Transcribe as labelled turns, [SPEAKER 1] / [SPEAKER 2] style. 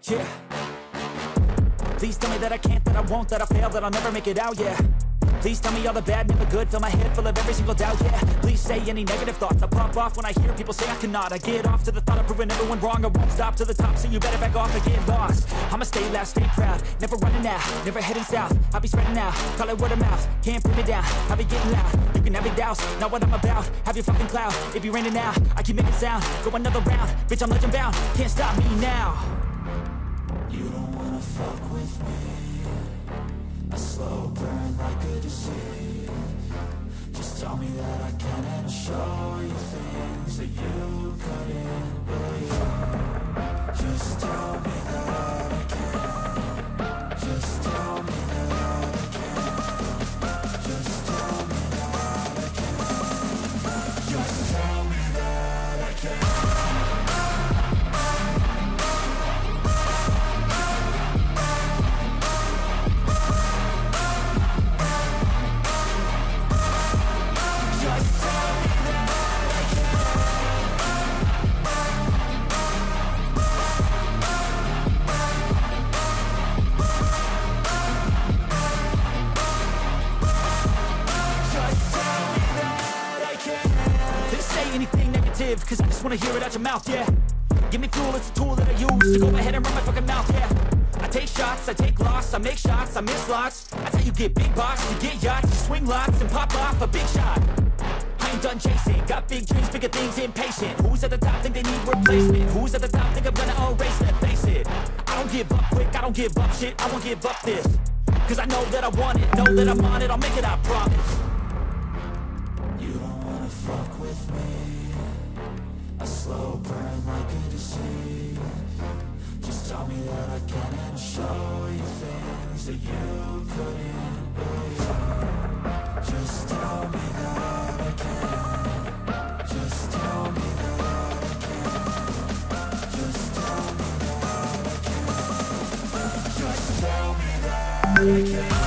[SPEAKER 1] Yeah. Please tell me that I can't, that I won't, that I fail, that I'll never make it out, yeah. Please tell me all the bad, never good, fill my head full of every single doubt, yeah. Please say any negative thoughts, I pop off when I hear people say I cannot. I get off to the thought of proving everyone wrong, I won't stop to the top, so you better back off and get lost. I'ma stay loud, stay proud, never running out, never heading south. I'll be spreading out, call it word of mouth, can't put me down, I'll be getting loud. You can have your doubts, not what I'm about, have your fucking cloud. It be raining now, I keep making sound, go another round, bitch I'm legend bound, can't stop me now. You don't wanna fuck with me, a slow burn like a disease. Just tell me that I can and I'll show you things that you couldn't believe. Just tell me that I can. Just tell me that I can. Just tell me that I can. Just tell me that I can. Cause I just wanna hear it out your mouth, yeah. Give me fuel, it's a tool that I use to go ahead and run my fucking mouth, yeah. I take shots, I take loss, I make shots, I miss lots. That's how you get big box, you get yachts, you swing lots and pop off a big shot. I ain't done chasing, got big dreams, bigger things, impatient. Who's at the top think they need replacement? Who's at the top think I'm gonna erase them? Face it, I don't give up quick, I don't give up shit, I won't give up this. Cause I know that I want it, know that I'm on it, I'll make it, I promise. You don't wanna fuck with me, a slow burn like a disease. Just tell me that I can and I'll show you things that you couldn't believe. Just tell me that I can. Just tell me that I can. Just tell me that I can. Just tell me that I can.